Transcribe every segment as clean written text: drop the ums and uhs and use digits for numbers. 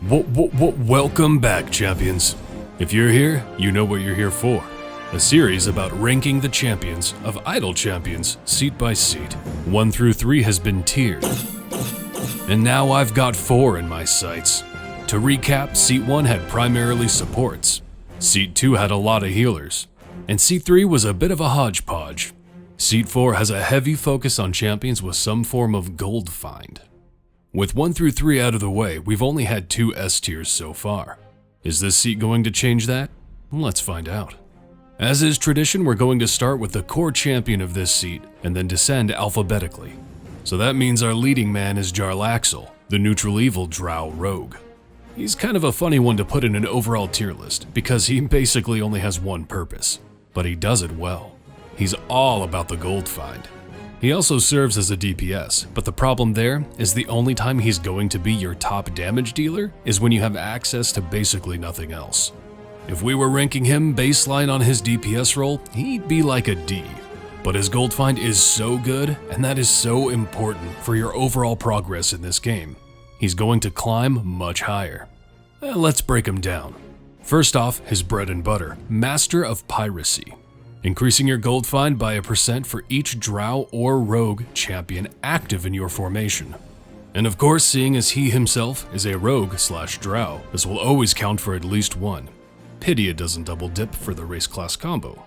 Welcome back, champions. If you're here, you know what you're here for. A series about ranking the champions of Idle Champions seat by seat. 1 through 3 has been tiered. And now I've got 4 in my sights. To recap, seat 1 had primarily supports. Seat 2 had a lot of healers. And seat 3 was a bit of a hodgepodge. Seat 4 has a heavy focus on champions with some form of gold find. With 1 through 3 out of the way, we've only had 2 S tiers so far. Is this seat going to change that? Let's find out. As is tradition, we're going to start with the core champion of this seat and then descend alphabetically. So that means our leading man is Jarlaxle, the neutral evil drow rogue. He's kind of a funny one to put in an overall tier list because he basically only has one purpose, but he does it well. He's all about the gold find. He also serves as a DPS, but the problem there is the only time he's going to be your top damage dealer is when you have access to basically nothing else. If we were ranking him baseline on his DPS role, he'd be like a D. But his gold find is so good, and that is so important for your overall progress in this game. He's going to climb much higher. Let's break him down. First off, his bread and butter, Master of Piracy. Increasing your gold find by 1% for each drow or rogue champion active in your formation. And of course, seeing as he himself is a rogue/drow, this will always count for at least 1. Pity it doesn't double dip for the race class combo.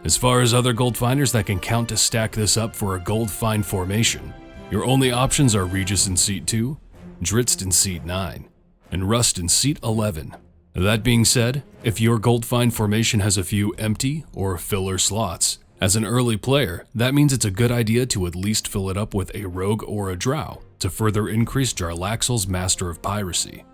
As far as other gold finders that can count to stack this up for a gold find formation, your only options are Regis in seat 2, Dritz in seat 9, and Rust in seat 11. That being said, if your gold find formation has a few empty or filler slots, as an early player, that means it's a good idea to at least fill it up with a rogue or a drow to further increase Jarlaxle's Master of Piracy.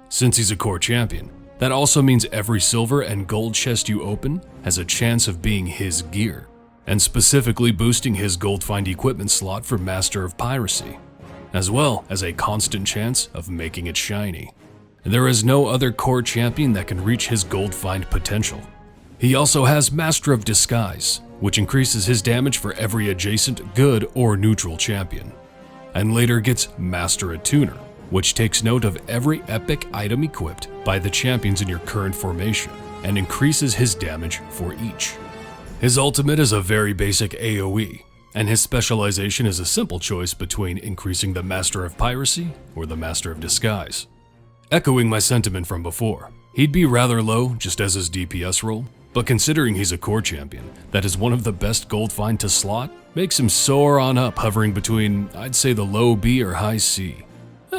Since he's a core champion, that also means every silver and gold chest you open has a chance of being his gear, and specifically boosting his gold find equipment slot for Master of Piracy, as well as a constant chance of making it shiny. There is no other core champion that can reach his gold find potential. He also has Master of Disguise, which increases his damage for every adjacent good or neutral champion, and later gets Master Attuner, which takes note of every epic item equipped by the champions in your current formation and increases his damage for each. His ultimate is a very basic AoE, and his specialization is a simple choice between increasing the Master of Piracy or the Master of Disguise. Echoing my sentiment from before, he'd be rather low just as his DPS role, but considering he's a core champion, that is one of the best gold find to slot, makes him soar on up, hovering between, I'd say, the low B or high C.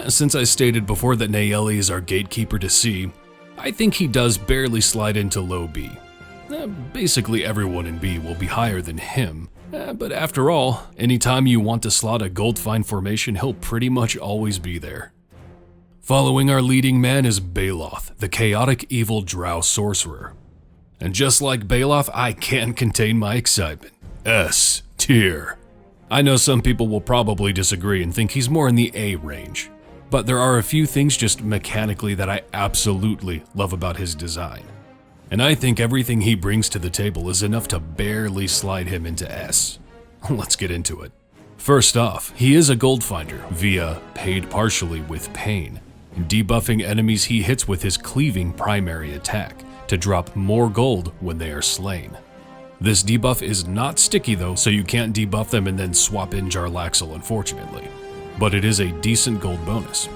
Since I stated before that Nayeli is our gatekeeper to C, I think he does barely slide into low B. Basically everyone in B will be higher than him, but after all, anytime you want to slot a gold find formation, he'll pretty much always be there. Following our leading man is Baeloth, the chaotic evil drow sorcerer. And just like Baeloth, I can't contain my excitement. S tier. I know some people will probably disagree and think he's more in the A range, but there are a few things just mechanically that I absolutely love about his design. And I think everything he brings to the table is enough to barely slide him into S. Let's get into it. First off, he is a gold finder via paid partially with pain, debuffing enemies he hits with his cleaving primary attack to drop more gold when they are slain. This debuff is not sticky though, so you can't debuff them and then swap in Jarlaxle unfortunately, but it is a decent gold bonus.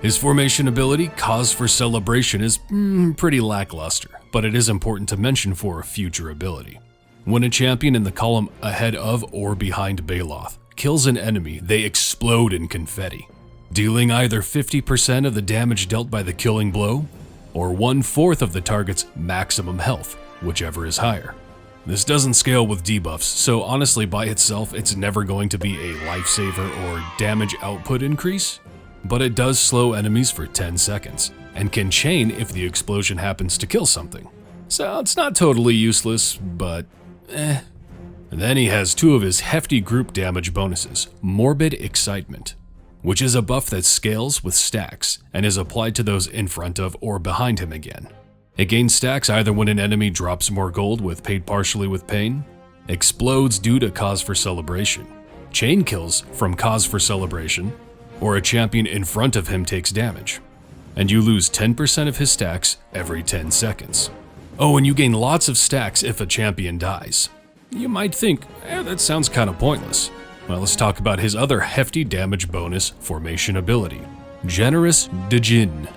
His formation ability, Cause for Celebration, is pretty lackluster, but it is important to mention for a future ability. When a champion in the column ahead of or behind Baeloth kills an enemy, they explode in confetti, dealing either 50% of the damage dealt by the killing blow, or 1/4 of the target's maximum health, whichever is higher. This doesn't scale with debuffs, so honestly by itself it's never going to be a lifesaver or damage output increase, but it does slow enemies for 10 seconds, and can chain if the explosion happens to kill something. So it's not totally useless, but And then he has 2 of his hefty group damage bonuses, Morbid Excitement, which is a buff that scales with stacks and is applied to those in front of or behind him again. It gains stacks either when an enemy drops more gold with paid partially with pain, explodes due to Cause for Celebration, chain kills from Cause for Celebration, or a champion in front of him takes damage. and you lose 10% of his stacks every 10 seconds. Oh, and you gain lots of stacks if a champion dies. You might think, that sounds kind of pointless. Well, let's talk about his other hefty damage bonus formation ability. Generous Djinn.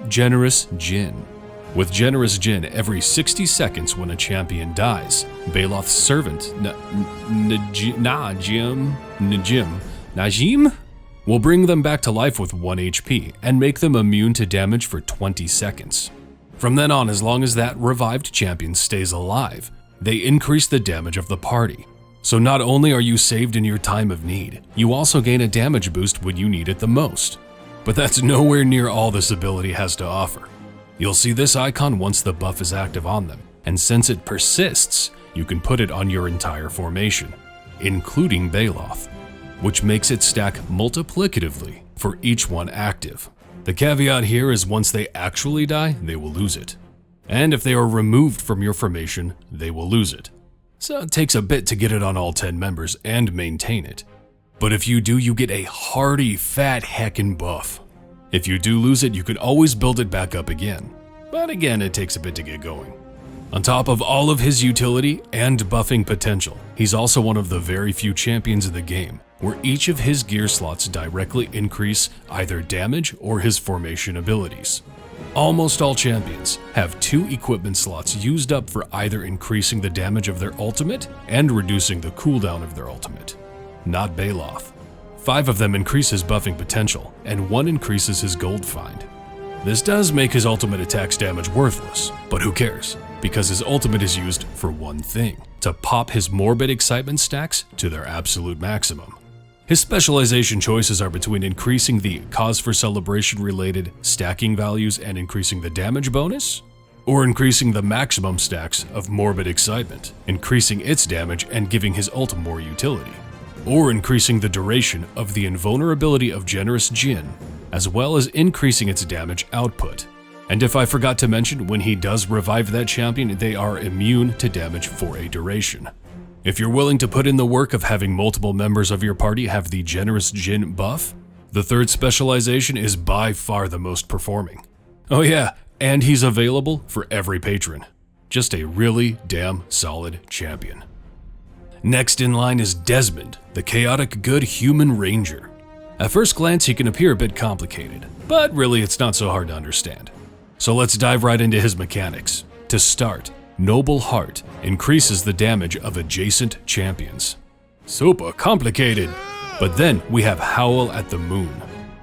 Generous Djinn. With Generous Djinn, every 60 seconds when a champion dies, Baeloth's servant, Najim, will bring them back to life with 1 HP and make them immune to damage for 20 seconds. From then on, as long as that revived champion stays alive, they increase the damage of the party. So not only are you saved in your time of need, you also gain a damage boost when you need it the most. But that's nowhere near all this ability has to offer. You'll see this icon once the buff is active on them, and since it persists, you can put it on your entire formation, including Baeloth, which makes it stack multiplicatively for each one active. The caveat here is once they actually die, they will lose it. And if they are removed from your formation, they will lose it. So it takes a bit to get it on all 10 members and maintain it. But if you do, you get a hearty, fat heckin' buff. If you do lose it, you can always build it back up again. But again, it takes a bit to get going. On top of all of his utility and buffing potential, he's also one of the very few champions of the game where each of his gear slots directly increase either damage or his formation abilities. Almost all champions have 2 equipment slots used up for either increasing the damage of their ultimate and reducing the cooldown of their ultimate. Not Baeloth. 5 of them increase his buffing potential, and 1 increases his gold find. This does make his ultimate attack's damage worthless, but who cares? Because his ultimate is used for one thing, to pop his morbid excitement stacks to their absolute maximum. His specialization choices are between increasing the cause for celebration related stacking values and increasing the damage bonus, or increasing the maximum stacks of morbid excitement, increasing its damage and giving his ult more utility, or increasing the duration of the invulnerability of Generous Djinn, as well as increasing its damage output. And if I forgot to mention, when he does revive that champion, they are immune to damage for a duration. If you're willing to put in the work of having multiple members of your party have the Generous Djinn buff, the 3rd specialization is by far the most performing. Oh yeah, and he's available for every patron. Just a really damn solid champion. Next in line is Desmond, the chaotic good human ranger. At first glance, he can appear a bit complicated, but really it's not so hard to understand. So let's dive right into his mechanics. To start, Noble Heart increases the damage of adjacent champions. Super complicated! But then we have Howl at the Moon,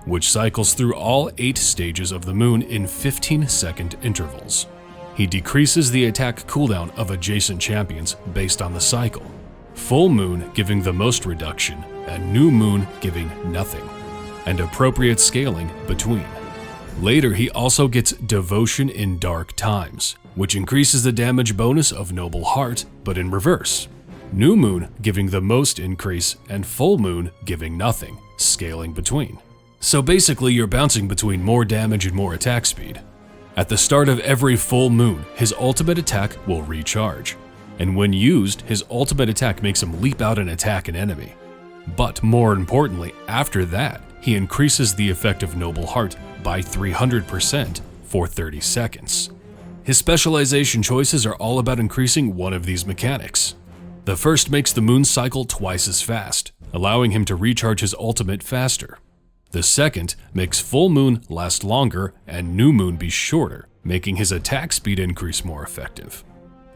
which cycles through all 8 stages of the moon in 15-second intervals. He decreases the attack cooldown of adjacent champions based on the cycle, Full Moon giving the most reduction, and New Moon giving nothing, and appropriate scaling between. Later, he also gets Devotion in Dark Times, which increases the damage bonus of Noble Heart, but in reverse. New Moon giving the most increase, and Full Moon giving nothing, scaling between. So basically, you're bouncing between more damage and more attack speed. At the start of every full moon, his ultimate attack will recharge, and when used, his ultimate attack makes him leap out and attack an enemy. But more importantly, after that, he increases the effect of Noble Heart by 300% for 30 seconds. His specialization choices are all about increasing one of these mechanics. The first makes the moon cycle twice as fast, allowing him to recharge his ultimate faster. The second makes full moon last longer and new moon be shorter, making his attack speed increase more effective.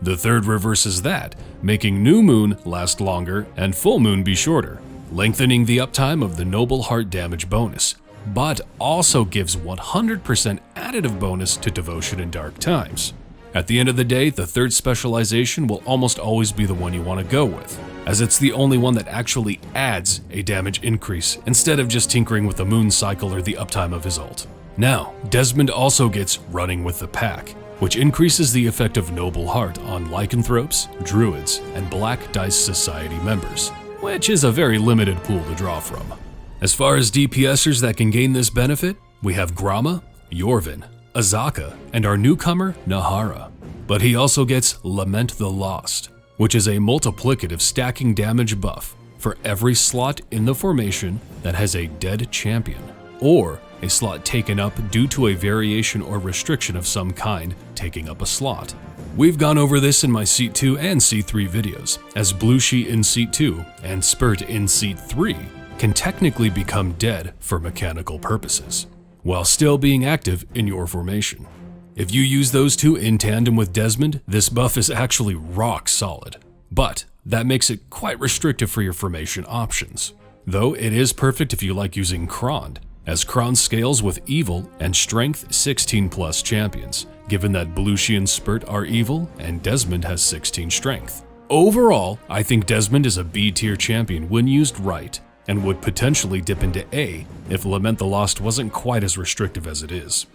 The third reverses that, making new moon last longer and full moon be shorter, lengthening the uptime of the Noble Heart damage bonus, but also gives 100% additive bonus to Devotion in Dark Times. At the end of the day, the third specialization will almost always be the one you want to go with, as it's the only one that actually adds a damage increase instead of just tinkering with the moon cycle or the uptime of his ult. Now, Desmond also gets Running with the Pack, which increases the effect of Noble Heart on lycanthropes, druids, and Black Dice Society members, which is a very limited pool to draw from. As far as DPSers that can gain this benefit, we have Grama, Yorvin, Azaka, and our newcomer, Jaheira. But he also gets Lament the Lost, which is a multiplicative stacking damage buff for every slot in the formation that has a dead champion. or a slot taken up due to a variation or restriction of some kind taking up a slot. We've gone over this in my Seat 2 and Seat 3 videos, as Blushi in Seat 2 and Spurt in Seat 3 can technically become dead for mechanical purposes, while still being active in your formation. If you use those two in tandem with Desmond, this buff is actually rock solid, but that makes it quite restrictive for your formation options. Though it is perfect if you like using Krond, as Krond scales with evil and strength 16 plus champions, given that Blushi and Spurt are evil and Desmond has 16 strength. Overall, I think Desmond is a B tier champion when used right, and would potentially dip into A if Lament the Lost wasn't quite as restrictive as it is.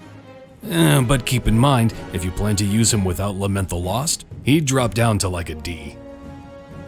But keep in mind, if you plan to use him without Lament the Lost, he'd drop down to like a D.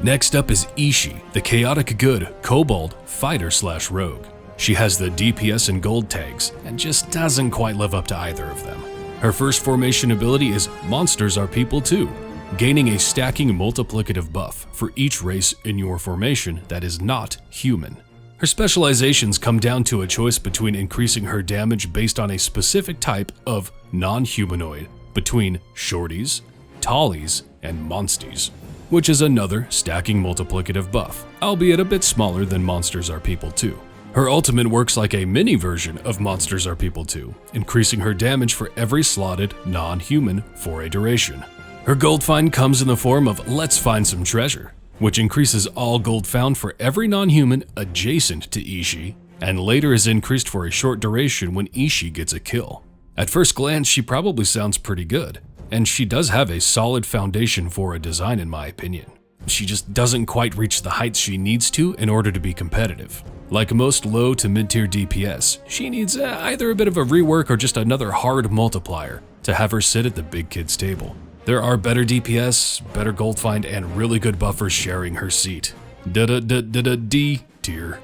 Next up is Ishi, the chaotic good kobold fighter/rogue. She has the DPS and gold tags, and just doesn't quite live up to either of them. Her first formation ability is Monsters Are People Too, gaining a stacking multiplicative buff for each race in your formation that is not human. Her specializations come down to a choice between increasing her damage based on a specific type of non-humanoid between shorties, tallies, and monsties, which is another stacking multiplicative buff, albeit a bit smaller than Monsters Are People Too. Her ultimate works like a mini version of Monsters Are People Too, increasing her damage for every slotted non-human for a duration. Her gold find comes in the form of Let's Find Some Treasure, which increases all gold found for every non-human adjacent to Ishi, and later is increased for a short duration when Ishi gets a kill. At first glance, she probably sounds pretty good, and she does have a solid foundation for a design in my opinion. She just doesn't quite reach the heights she needs to in order to be competitive. Like most low to mid-tier DPS, she needs either a bit of a rework or just another hard multiplier to have her sit at the big kids table. There are better DPS, better gold find, and really good buffers sharing her seat. D tier.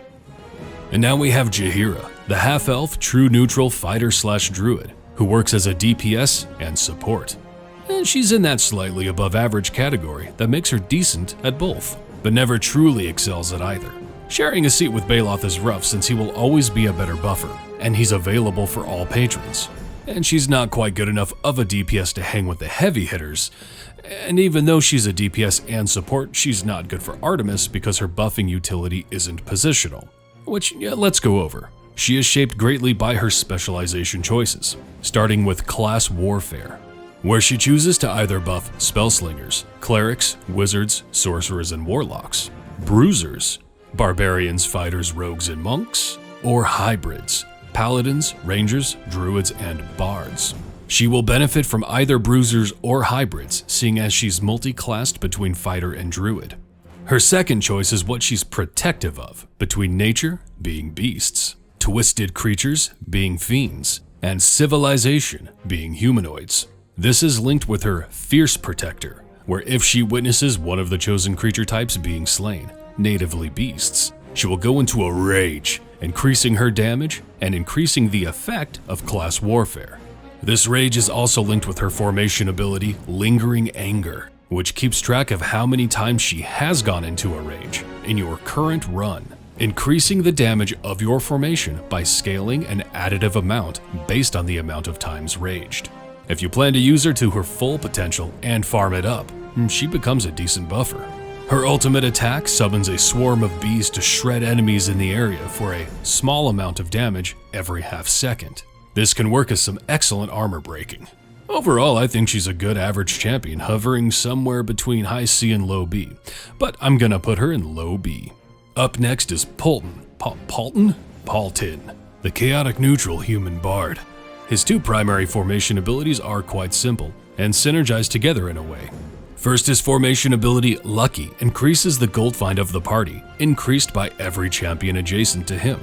And now we have Jaheira, the half-elf true neutral fighter/druid, who works as a DPS and support. And she's in that slightly above average category that makes her decent at both, but never truly excels at either. Sharing a seat with Baeloth is rough since he will always be a better buffer, and he's available for all patrons. And she's not quite good enough of a DPS to hang with the heavy hitters, and even though she's a DPS and support, she's not good for Artemis because her buffing utility isn't positional. Which, let's go over. She is shaped greatly by her specialization choices, starting with class warfare, where she chooses to either buff spellslingers, clerics, wizards, sorcerers, and warlocks, bruisers, barbarians, fighters, rogues, and monks, or hybrids, paladins, rangers, druids, and bards. She will benefit from either bruisers or hybrids, seeing as she's multi-classed between fighter and druid. Her second choice is what she's protective of, between nature, being beasts, twisted creatures, being fiends, and civilization, being humanoids. This is linked with her fierce protector, where if she witnesses one of the chosen creature types being slain, natively beasts, she will go into a rage, increasing her damage and increasing the effect of class warfare. This rage is also linked with her formation ability, Lingering Anger, which keeps track of how many times she has gone into a rage in your current run, increasing the damage of your formation by scaling an additive amount based on the amount of times raged. If you plan to use her to her full potential and farm it up, she becomes a decent buffer. Her ultimate attack summons a swarm of bees to shred enemies in the area for a small amount of damage every half second. This can work as some excellent armor breaking. Overall, I think she's a good average champion, hovering somewhere between high C and low B, but I'm gonna put her in low B. Up next is Paultin, the chaotic neutral human bard. His two primary formation abilities are quite simple and synergize together in a way. First, his formation ability, Lucky, increases the gold find of the party, increased by every champion adjacent to him.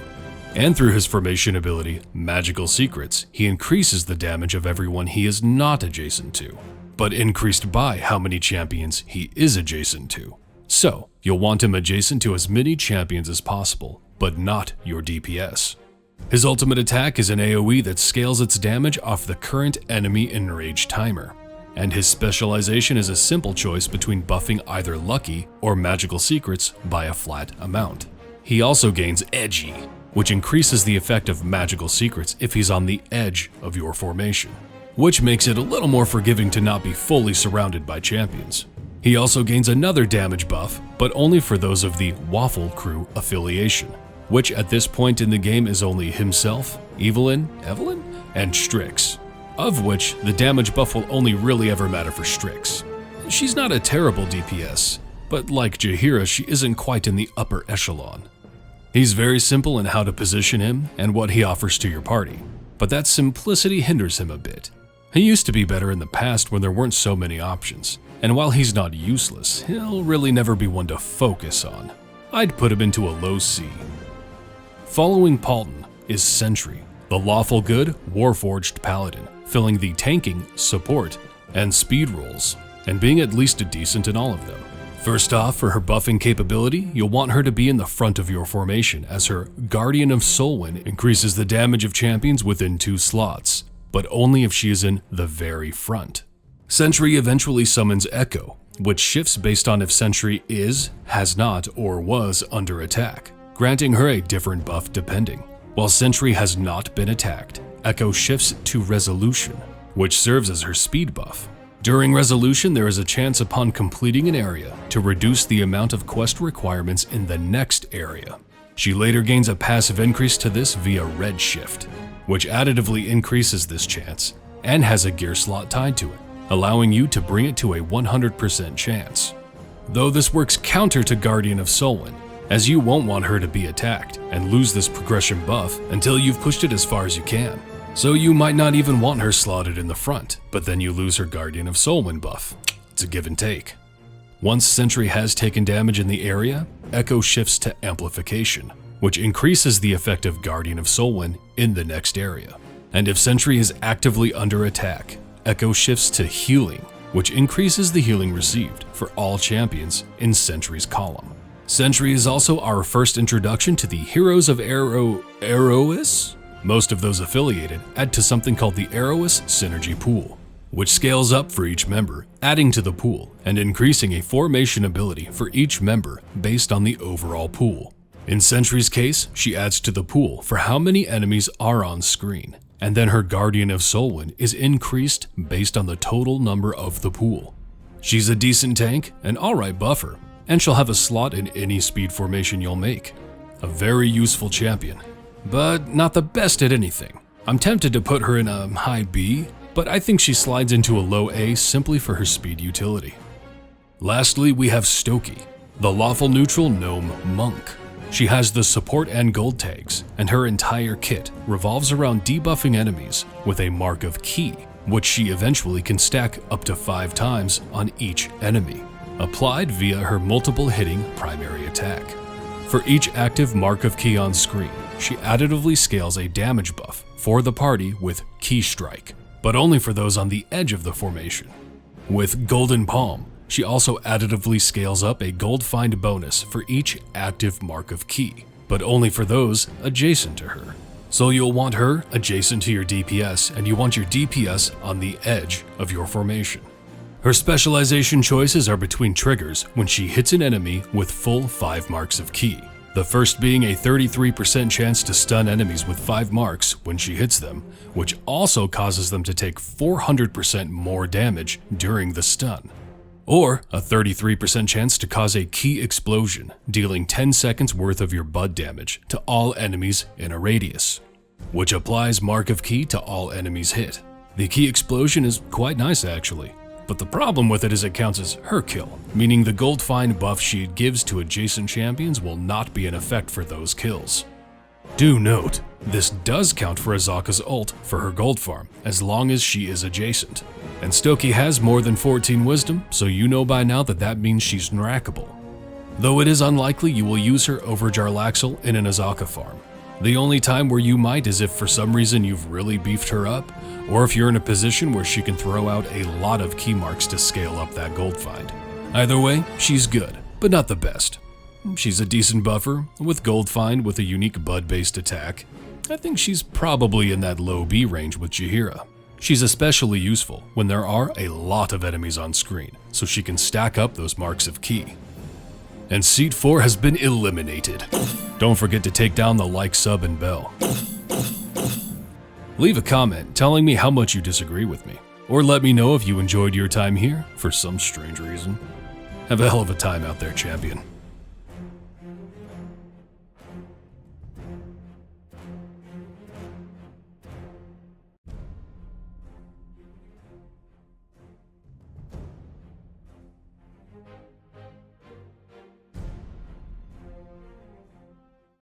And through his formation ability, Magical Secrets, he increases the damage of everyone he is not adjacent to, but increased by how many champions he is adjacent to. So, you'll want him adjacent to as many champions as possible, but not your DPS. His ultimate attack is an AoE that scales its damage off the current enemy enraged timer. And his specialization is a simple choice between buffing either Lucky or Magical Secrets by a flat amount. He also gains Edgy, which increases the effect of magical secrets if he's on the edge of your formation, which makes it a little more forgiving to not be fully surrounded by champions. He also gains another damage buff, but only for those of the Waffle Crew affiliation, which at this point in the game is only himself, Evelyn, and Strix, of which the damage buff will only really ever matter for Strix. She's not a terrible DPS, but like Jaheira, she isn't quite in the upper echelon. He's very simple in how to position him and what he offers to your party, but that simplicity hinders him a bit. He used to be better in the past when there weren't so many options, and while he's not useless, he'll really never be one to focus on. I'd put him into a low C. Following Paultin is Sentry, the lawful good, warforged paladin, filling the tanking, support, and speed roles, and being at least decent in all of them. First off, for her buffing capability, you'll want her to be in the front of your formation, as her Guardian of Solwyn increases the damage of champions within 2 slots, but only if she is in the very front. Sentry eventually summons Echo, which shifts based on if Sentry is, has not, or was under attack, granting her a different buff depending. While Sentry has not been attacked, Echo shifts to Resolution, which serves as her speed buff. During Resolution, there is a chance upon completing an area to reduce the amount of quest requirements in the next area. She later gains a passive increase to this via Redshift, which additively increases this chance and has a gear slot tied to it, allowing you to bring it to a 100% chance. Though this works counter to Guardian of Solwyn, as you won't want her to be attacked and lose this progression buff until you've pushed it as far as you can. So you might not even want her slotted in the front, but then you lose her Guardian of Solwyn buff. It's a give and take. Once Sentry has taken damage in the area, Echo shifts to Amplification, which increases the effect of Guardian of Solwyn in the next area. And if Sentry is actively under attack, Echo shifts to Healing, which increases the healing received for all champions in Sentry's column. Sentry is also our first introduction to the Heroes of Aerois? Most of those affiliated add to something called the Aerois Synergy Pool, which scales up for each member, adding to the pool and increasing a formation ability for each member based on the overall pool. In Sentry's case, she adds to the pool for how many enemies are on screen, and then her Guardian of Solwyn is increased based on the total number of the pool. She's a decent tank, an alright buffer, and she'll have a slot in any speed formation you'll make. A very useful champion, but not the best at anything. I'm tempted to put her in a high B, but I think she slides into a low A simply for her speed utility. Lastly, we have Stoki, the lawful neutral gnome monk. She has the support and gold tags, and her entire kit revolves around debuffing enemies with a mark of key, which she eventually can stack up to 5 times on each enemy, applied via her multiple hitting primary attack. For each active mark of key on screen, she additively scales a damage buff for the party with Key Strike, but only for those on the edge of the formation. With Golden Palm, she also additively scales up a gold find bonus for each active mark of key, but only for those adjacent to her. So you'll want her adjacent to your DPS, and you want your DPS on the edge of your formation. Her specialization choices are between triggers when she hits an enemy with full 5 marks of key. The first being a 33% chance to stun enemies with 5 marks when she hits them, which also causes them to take 400% more damage during the stun. Or a 33% chance to cause a key explosion, dealing 10 seconds worth of your bud damage to all enemies in a radius, which applies mark of key to all enemies hit. The key explosion is quite nice actually, but the problem with it is it counts as her kill, meaning the gold find buff she gives to adjacent champions will not be in effect for those kills. Do note, this does count for Azaka's ult for her gold farm, as long as she is adjacent. And Stoki has more than 14 wisdom, so you know by now that means she's nrackable. Though it is unlikely you will use her over Jarlaxle in an Azaka farm. The only time where you might is if for some reason you've really beefed her up, or if you're in a position where she can throw out a lot of key marks to scale up that gold find. Either way, she's good, but not the best. She's a decent buffer, with gold find with a unique bud-based attack. I think she's probably in that low B range with Jaheira. She's especially useful when there are a lot of enemies on screen, so she can stack up those marks of key. and Seat 4 has been eliminated. Don't forget to take down the like, sub, and bell. Leave a comment telling me how much you disagree with me, or let me know if you enjoyed your time here for some strange reason. Have a hell of a time out there, champion.